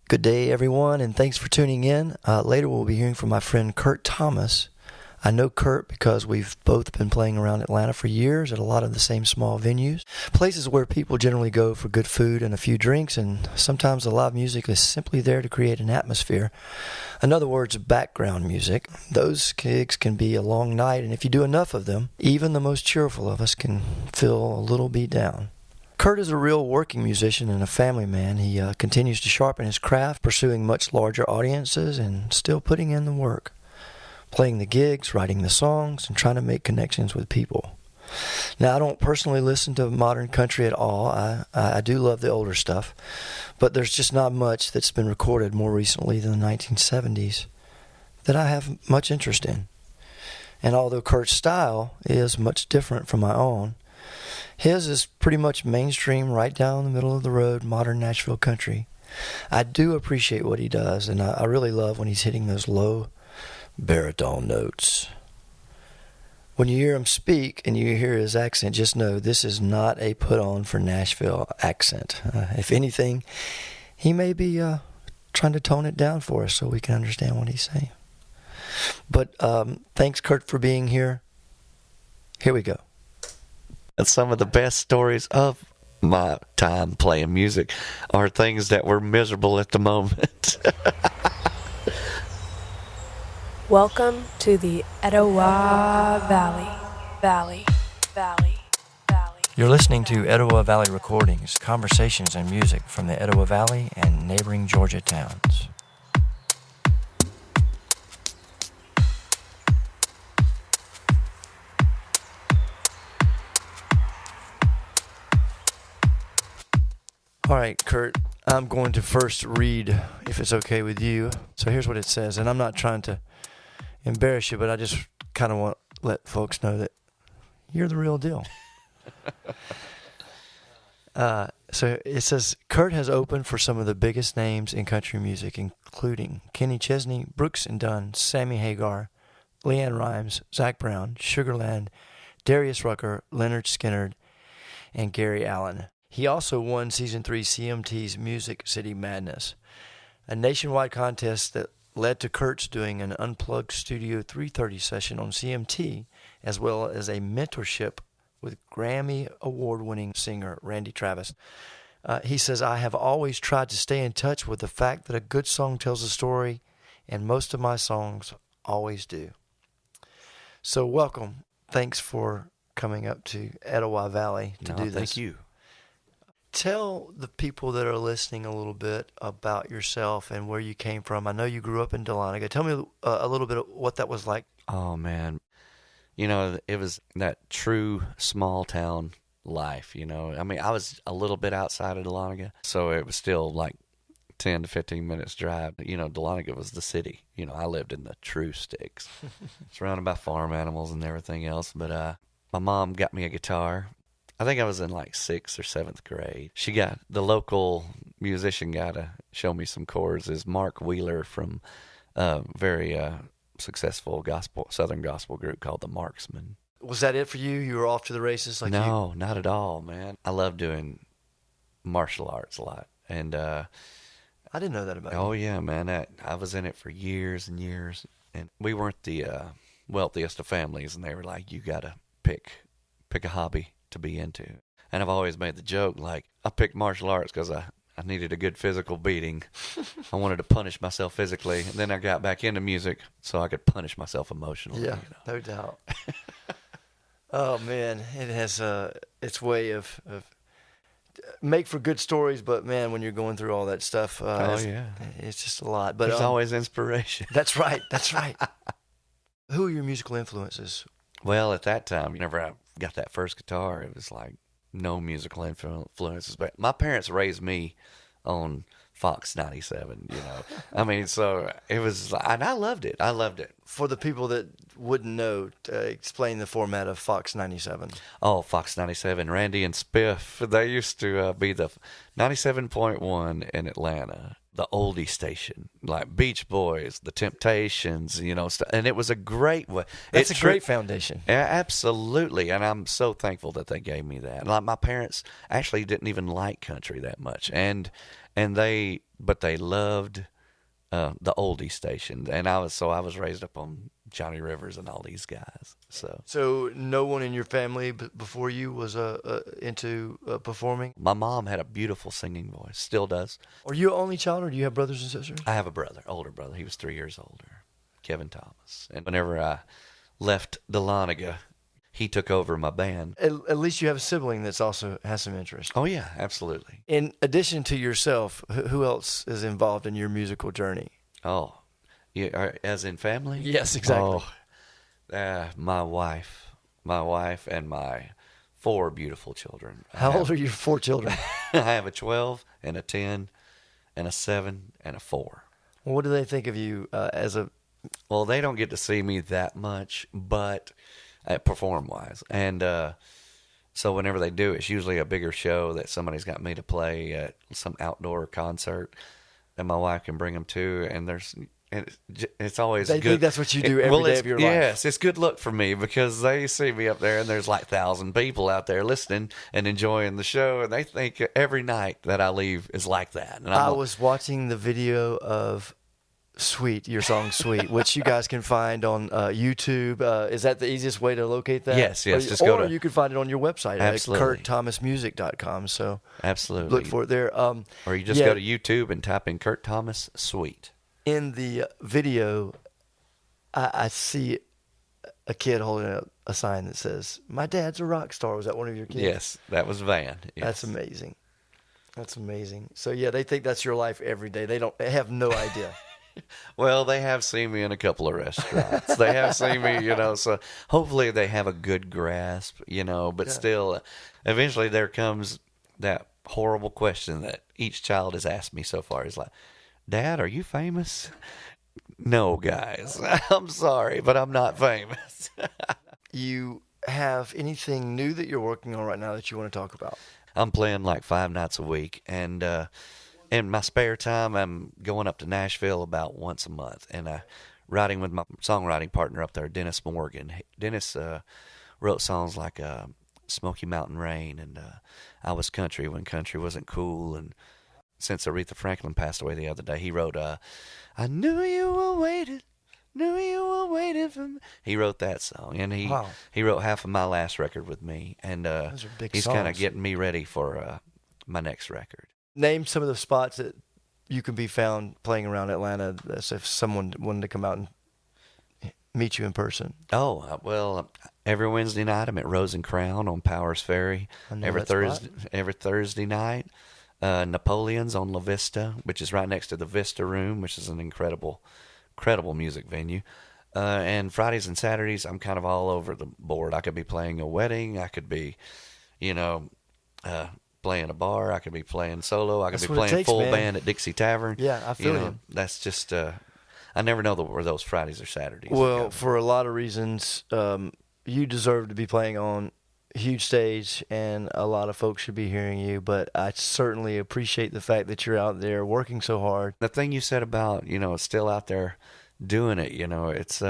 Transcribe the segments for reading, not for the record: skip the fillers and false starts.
Good day, everyone, and thanks for tuning in. Later, we'll be hearing from my friend Kurt Thomas. I know Kurt because we've both been playing around Atlanta for years at a lot of the same small venues, places where people generally go for good food and a few drinks, and sometimes the live music is simply there to create an atmosphere. In other words, background music. Those gigs can be a long night, and if you do enough of them, even the most cheerful of us can feel a little beat down. Kurt is a real working musician and a family man. He continues to sharpen his craft, pursuing much larger audiences and still putting in the work, playing the gigs, writing the songs, and trying to make connections with people. Now, I don't personally listen to modern country at all. I do love the older stuff, but there's just not much that's been recorded more recently than the 1970s that I have much interest in. And although Kurt's style is much different from my own, his is pretty much mainstream, right down the middle of the road, modern Nashville country. I do appreciate what he does, and I really love when he's hitting those low baritone notes. When you hear him speak and you hear his accent, just know this is not a put-on for Nashville accent. If anything, he may be trying to tone it down for us so we can understand what he's saying. But thanks, Kurt, for being here. Here we go. Some of the best stories of my time playing music are things that were miserable at the moment. Welcome to the Etowah Valley. You're listening to Etowah Valley Recordings, conversations and music from the Etowah Valley and neighboring Georgia towns. All right, Kurt, I'm going to first read, if it's okay with you. So here's what it says, and I'm not trying to embarrass you, but I just kind of want to let folks know that you're the real deal. So it says, Kurt has opened for some of the biggest names in country music, including Kenny Chesney, Brooks and Dunn, Sammy Hagar, Leanne Rimes, Zach Brown, Sugarland, Darius Rucker, Leonard Skinner, and Gary Allen. He also won Season 3 CMT's Music City Madness, a nationwide contest that led to Kurt's doing an unplugged Studio 330 session on CMT, as well as a mentorship with Grammy Award-winning singer Randy Travis. He says, I have always tried to stay in touch with the fact that a good song tells a story, and most of my songs always do. So welcome. Thanks for coming up to Etowah Valley to do this. Thank you. Tell the people that are listening a little bit about yourself and where you came from. I know you grew up in Dahlonega. Tell me a little bit of what that was like. Oh, man. You know, it was that true small town life, you know. I mean, I was a little bit outside of Dahlonega, so it was still like 10 to 15 minutes drive. You know, Dahlonega was the city. You know, I lived in the true sticks, surrounded by farm animals and everything else. But my mom got me a guitar. I think I was in like 6th or 7th grade. She got the local musician guy to show me some chords is Mark Wheeler from a very successful Southern gospel group called the Marksmen. Was that it for you? You were off to the races? No, not at all, man. I love doing martial arts a lot. And I didn't know that about you. Oh, yeah, man. I was in it for years and years. And we weren't the wealthiest of families, and they were like, you got to pick a hobby to be into. And I've always made the joke, like, I picked martial arts because I needed a good physical beating. I wanted to punish myself physically, and then I got back into music so I could punish myself emotionally. Yeah, you know? No doubt. Oh, man, it has its way of make for good stories, but, man, when you're going through all that stuff, it's just a lot. But there's always inspiration. That's right. Who are your musical influences? Well, at that time, whenever I got that first guitar, it was like no musical influences. But my parents raised me on Fox 97, you know. I mean, so it was, and I loved it. For the people that wouldn't know, explain the format of Fox 97. Oh, Fox 97, Randy and Spiff, they used to be the 97.1 in Atlanta. the oldie station, like Beach Boys, The Temptations, and it was a great way. That's a great foundation. Yeah, absolutely, and I'm so thankful that they gave me that. Like my parents actually didn't even like country that much, but they loved the oldie station, and I was raised up on Johnny Rivers and all these guys. So no one in your family before you was into performing? My mom had a beautiful singing voice, still does. Are you an only child, or do you have brothers and sisters? I have a brother, older brother. He was 3 years older, Kevin Thomas. And whenever I left Dahlonega, he took over my band. At least you have a sibling that's also has some interest. Oh yeah, absolutely. In addition to yourself, who else is involved in your musical journey? Oh, yeah, as in family? Yes, exactly. My wife, and my 4 beautiful children. How old are your 4 children? I have a 12 and a 10 and a 7 and a 4. Well, what do they think of you as a... Well, they don't get to see me that much, but perform-wise. And so whenever they do, it's usually a bigger show that somebody's got me to play at some outdoor concert that my wife can bring them to, and it's always they good. think that's what you do every day of your life. Yes, it's good luck for me because they see me up there and there's like 1,000 people out there listening and enjoying the show, and they think every night that I leave is like that. And I was watching the video of Sweet, your song Sweet, which you guys can find on YouTube. Is that the easiest way to locate that? Yes. Just or you can find it on your website absolutely. at kurtthomasmusic.com. So absolutely look for it there. Or you just go to YouTube and type in Kurt Thomas Sweet. In the video, I see a kid holding a sign that says, "My dad's a rock star." Was that one of your kids? Yes, that was Van. Yes. That's amazing. That's amazing. So yeah, they think that's your life every day. They have no idea. Well, they have seen me in a couple of restaurants. They have seen me, so hopefully they have a good grasp, but still, eventually there comes that horrible question that each child has asked me so far. Is like, Dad, are you famous? No, guys. I'm sorry, but I'm not famous. You have anything new that you're working on right now that you want to talk about? I'm playing like 5 nights a week, and in my spare time, I'm going up to Nashville about once a month, and writing with my songwriting partner up there, Dennis Morgan. Dennis wrote songs like Smoky Mountain Rain and I Was Country When Country Wasn't Cool, and since Aretha Franklin passed away the other day, he wrote I Knew You Were Waiting for Me. He wrote that song, and he wrote half of my last record with me, and Those are big he's songs. kind of getting me ready for my next record. Name some of the spots that you can be found playing around Atlanta. As if someone wanted to come out and meet you in person. Oh, well, every Wednesday night I'm at Rose and Crown on Powers Ferry. Every Thursday night, Napoleon's on La Vista, which is right next to the Vista Room, which is an incredible music venue. And Fridays and Saturdays, I'm kind of all over the board. I could be playing a wedding. I could be, playing a bar. I could be playing solo. I could be playing full band at Dixie Tavern. Yeah, I feel you. That's just, I never know where those Fridays or Saturdays Well, for a lot of reasons, you deserve to be playing on a huge stage, and a lot of folks should be hearing you, but I certainly appreciate the fact that you're out there working so hard. The thing you said about, still out there doing it, it's,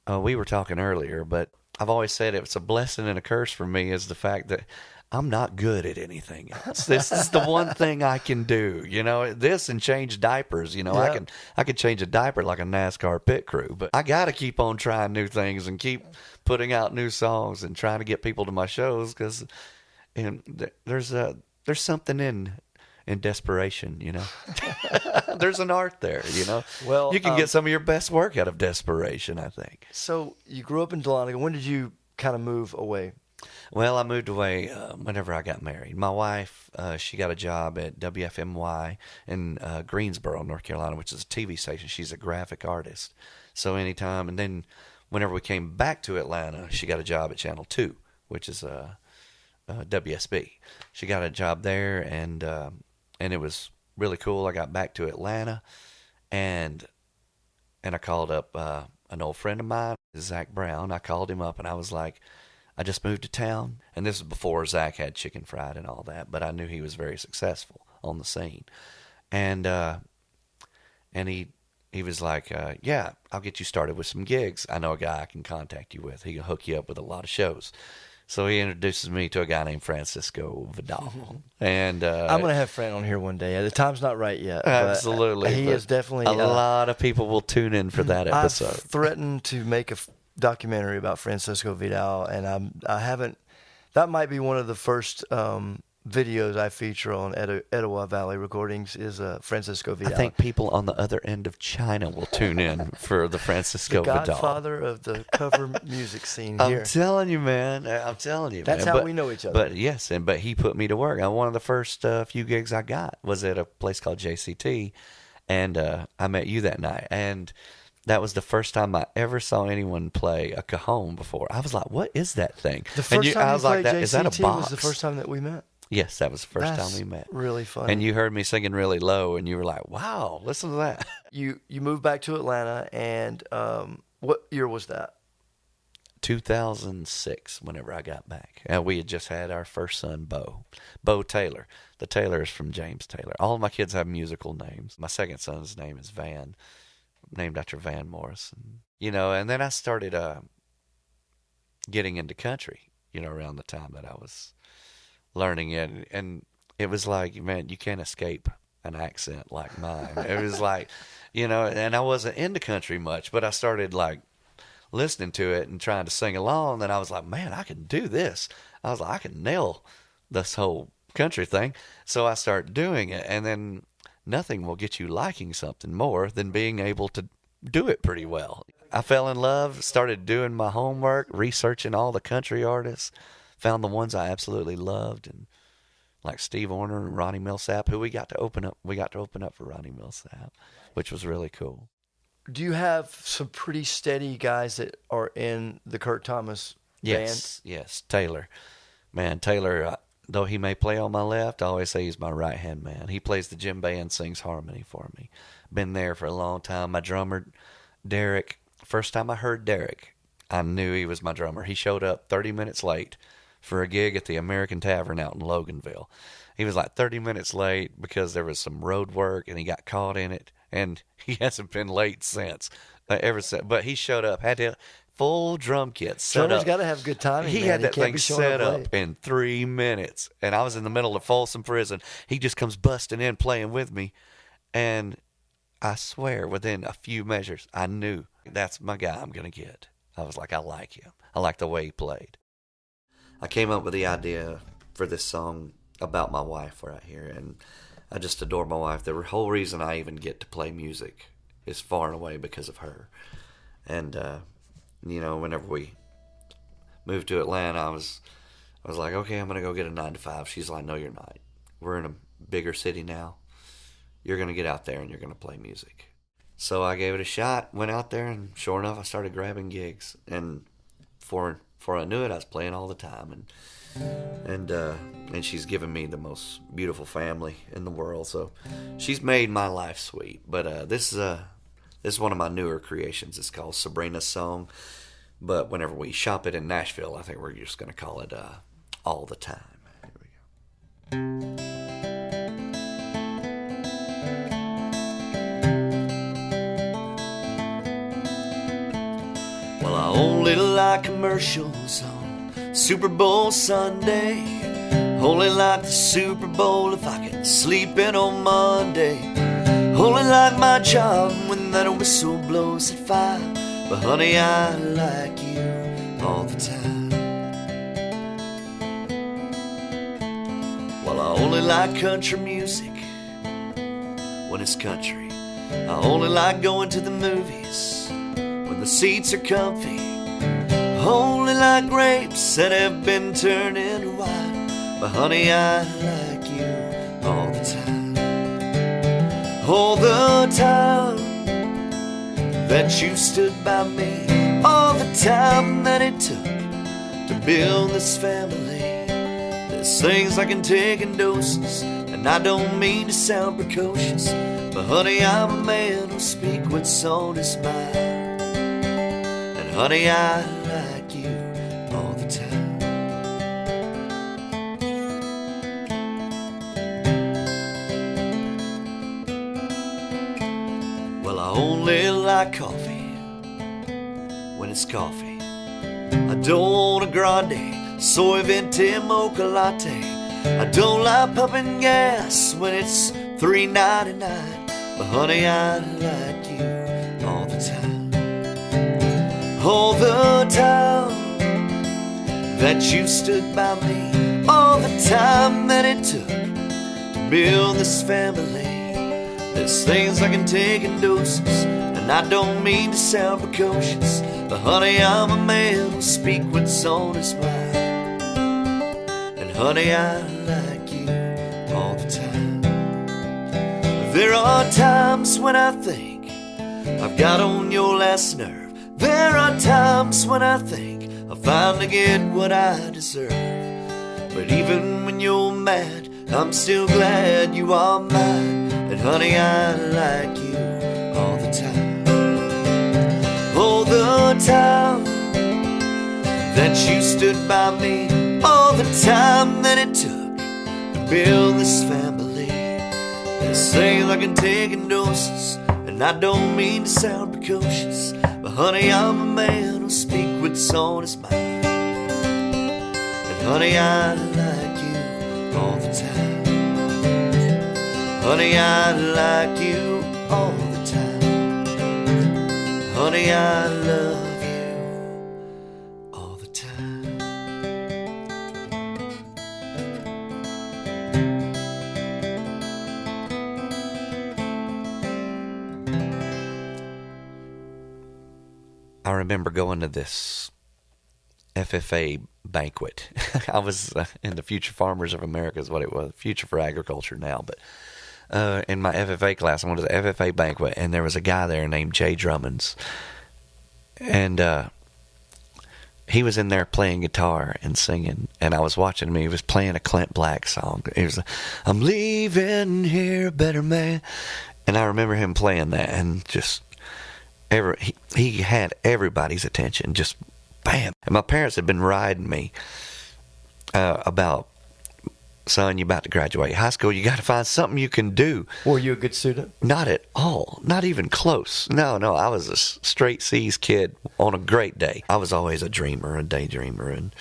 we were talking earlier, but I've always said it's a blessing and a curse for me is the fact that I'm not good at anything else. This is the one thing I can do, this and change diapers, Yeah. I could change a diaper like a NASCAR pit crew, but I got to keep on trying new things and keep putting out new songs and trying to get people to my shows because there's something in desperation, There's an art there, Well, you can get some of your best work out of desperation, I think. So you grew up in Dahlonega. When did you kind of move away? Well, I moved away whenever I got married. My wife, she got a job at WFMY in Greensboro, North Carolina, which is a TV station. She's a graphic artist. So anytime, and then whenever we came back to Atlanta, she got a job at Channel 2, which is WSB. She got a job there, and it was really cool. I got back to Atlanta, and I called up an old friend of mine, Zach Brown. I called him up, and I was like, I just moved to town, and this is before Zach had Chicken Fried and all that, but I knew he was very successful on the scene. and he was like, yeah, I'll get you started with some gigs. I know a guy I can contact you with. He can hook you up with a lot of shows. So he introduces me to a guy named Francisco Vidal. And I'm going to have Fran on here one day. The time's not right yet. Absolutely. But he is definitely... A lot of people will tune in for that episode. I've threatened to make a documentary about Francisco Vidal, and I haven't... That might be one of the first videos I feature on Etowah Valley Recordings is Francisco Vidal. I think people on the other end of China will tune in for the Francisco the Vidal. Godfather of the cover music scene here. I'm telling you, man. That's how we know each other. But yes, but he put me to work. One of the first few gigs I got was at a place called JCT, and I met you that night. And that was the first time I ever saw anyone play a cajon before. I was like, "What is that thing?" The first time you played JCT is that a box? Was the first time that we met. Yes, that was the first time we met. Really funny. And you heard me singing really low, and you were like, "Wow, listen to that." You moved back to Atlanta, and what year was that? 2006, whenever I got back. And we had just had our first son, Bo Taylor. The Taylor is from James Taylor. All of my kids have musical names. My second son's name is Van, named after Van Morrison. And then I started getting into country, around the time that I was learning it. And it was like, man, you can't escape an accent like mine. It was like, and I wasn't into country much, but I started like listening to it and trying to sing along. And I was like, man, I can do this. I was like, I can nail this whole country thing. So I started doing it. And then nothing will get you liking something more than being able to do it pretty well. I fell in love, started doing my homework, researching all the country artists, found the ones I absolutely loved, and like Steve Orner and Ronnie Millsap, who we got to open up for Ronnie Millsap, which was really cool. Do you have some pretty steady guys that are in the Kurt Thomas band? Yes, Taylor. Man, Taylor, though he may play on my left, I always say he's my right-hand man. He plays the djembe and sings harmony for me. Been there for a long time. My drummer, Derek, first time I heard Derek, I knew he was my drummer. He showed up 30 minutes late for a gig at the American Tavern out in Loganville. He was like 30 minutes late because there was some road work and he got caught in it, and he hasn't been late since, ever since. But he showed up, had a full drum kit set up. Drummer's got to have good timing. He had that thing set up in 3 minutes, and I was in the middle of Folsom Prison. He just comes busting in, playing with me, and I swear within a few measures, I knew that's my guy I'm going to get. I was like, I like him. I like the way he played. I came up with the idea for this song about my wife right here, and I just adore my wife. The whole reason I even get to play music is far and away because of her. And, whenever we moved to Atlanta, I was like, okay, I'm going to go get a 9-to-5. She's like, no, you're not. We're in a bigger city now. You're going to get out there and you're going to play music. So I gave it a shot, went out there, and sure enough, I started grabbing gigs. And before I knew it, I was playing all the time. And she's given me the most beautiful family in the world. So she's made my life sweet. But this is one of my newer creations. It's called Sabrina's Song. But whenever we shop it in Nashville, I think we're just going to call it All the Time. Here we go. Well, I only like commercials on Super Bowl Sunday. Only like the Super Bowl if I can sleep in on Monday. Only like my job when that whistle blows at 5. But honey, I like you all the time. Well, I only like country music when it's country. I only like going to the movies when the seats are comfy. Only like grapes that have been turned into wine. But honey, I like you all the time. All the time that you stood by me. All the time that it took to build this family. There's things I can take in doses, and I don't mean to sound precocious, but honey, I'm a man who'll speak what's on his mind. And honey, I like you all the time. I only like coffee when it's coffee. I don't want a grande, soy venti mocha latte. I don't like pumping gas when it's $3.99. But honey, I like you all the time. All the time that you stood by me, all the time that it took to build this family. There's things I can take in doses, and I don't mean to sound precocious, but honey, I'm a man who speak what's on his mind. And honey, I like you all the time. There are times when I think I've got on your last nerve. There are times when I think I'll finally get what I deserve. But even when you're mad, I'm still glad you are mine. And honey, I like you all the time. All the time that you stood by me, all the time that it took to build this family. There's things I can take in doses, and I don't mean to sound precocious, but honey, I'm a man who speak what's on his mind. And honey, I like you all the time. Honey, I like you all the time. Honey, I love you all the time. I remember going to this FFA banquet. I was in the Future Farmers of America is what it was, Future for Agriculture now, but in my FFA class, I went to the FFA banquet, and there was a guy there named Jay Drummonds, and he was in there playing guitar and singing, and I was watching him. He was playing a Clint Black song. He was like, I'm leaving here a better man, and I remember him playing that, and just he had everybody's attention, just bam. And my parents had been riding me about, son, you're about to graduate high school. You got to find something you can do. Were you a good student? Not at all. Not even close. No. I was a straight C's kid on a great day. I was always a dreamer, a daydreamer, and,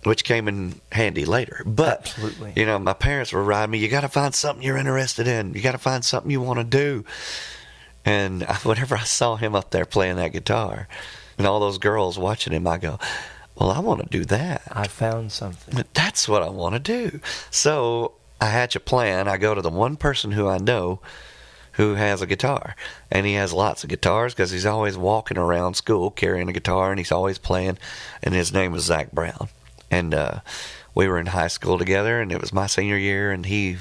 which came in handy later. But, absolutely. My parents were riding me. You got to find something you're interested in. You got to find something you want to do. And whenever I saw him up there playing that guitar and all those girls watching him, I go, well, I want to do that. I found something. That's what I want to do. So I hatch a plan. I go to the one person who I know who has a guitar. And he has lots of guitars because he's always walking around school carrying a guitar, and he's always playing. And his name was Zach Brown. And we were in high school together, and it was my senior year, and he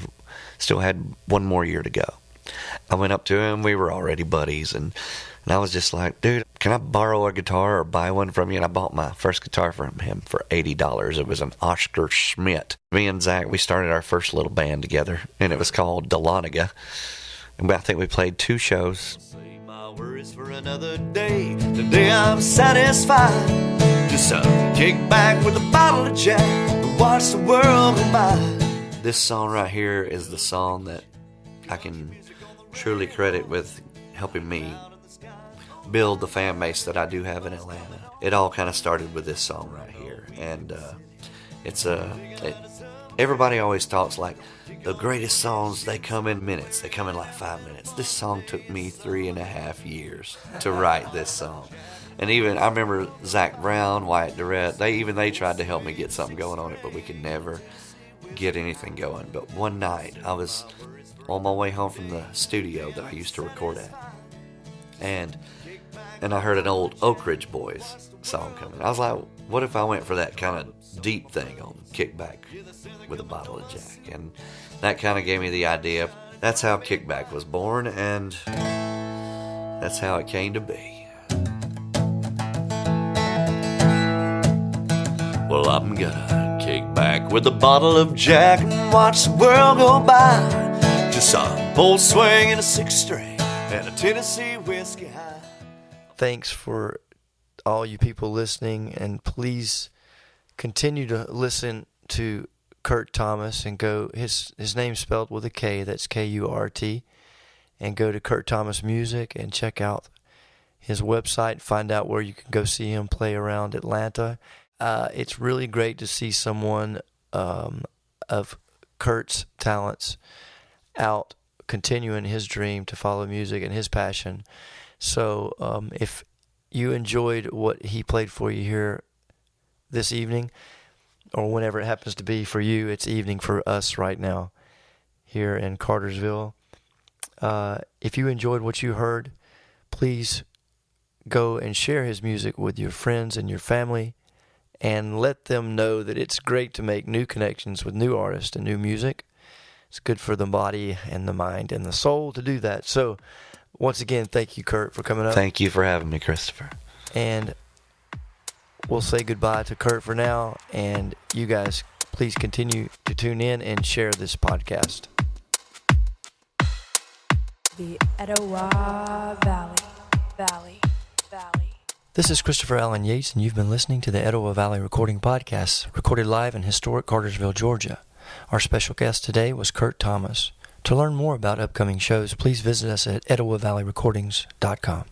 still had one more year to go. I went up to him. We were already buddies, and I was just like, dude, can I borrow a guitar or buy one from you? And I bought my first guitar from him for $80. It was an Oscar Schmidt. Me and Zach, we started our first little band together, and it was called Dahlonega. And I think we played 2 shows. Say my worries for another day. Today I'm satisfied. Just kick back with a bottle of Jack and watch the world go by. This song right here is the song that I can truly credit with helping me build the fan base that I do have in Atlanta. It all kind of started with this song right here, and everybody always talks like the greatest songs, they come in minutes. They come in like 5 minutes. This song took me 3.5 years to write this song. And even I remember Zach Brown, Wyatt Durrett, they tried to help me get something going on it, but we could never get anything going. But one night I was on my way home from the studio that I used to record at, and I heard an old Oak Ridge Boys song coming. I was like, what if I went for that kind of deep thing on Kickback with a bottle of Jack? And that kind of gave me the idea. That's how Kickback was born, and that's how it came to be. Well, I'm gonna kick back with a bottle of Jack and watch the world go by. Just a bold swing and a 6-string and a Tennessee whiskey high. Thanks for all you people listening, and please continue to listen to Kurt Thomas and go. His name's spelled with a K. That's Kurt, and go to Kurt Thomas Music and check out his website, find out where you can go see him play around Atlanta. It's really great to see someone of Kurt's talents out continuing his dream to follow music and his passion. So if you enjoyed what he played for you here this evening, or whenever it happens to be for you, it's evening for us right now here in Cartersville. If you enjoyed what you heard, please go and share his music with your friends and your family, and let them know that it's great to make new connections with new artists and new music. It's good for the body and the mind and the soul to do that. So once again, thank you, Kurt, for coming up. Thank you for having me, Christopher. And we'll say goodbye to Kurt for now, and you guys please continue to tune in and share this podcast. The Etowah Valley. This is Christopher Allen Yates, and you've been listening to the Etowah Valley Recording Podcast, recorded live in historic Cartersville, Georgia. Our special guest today was Kurt Thomas. To learn more about upcoming shows, please visit us at etowahvalleyrecordings.com.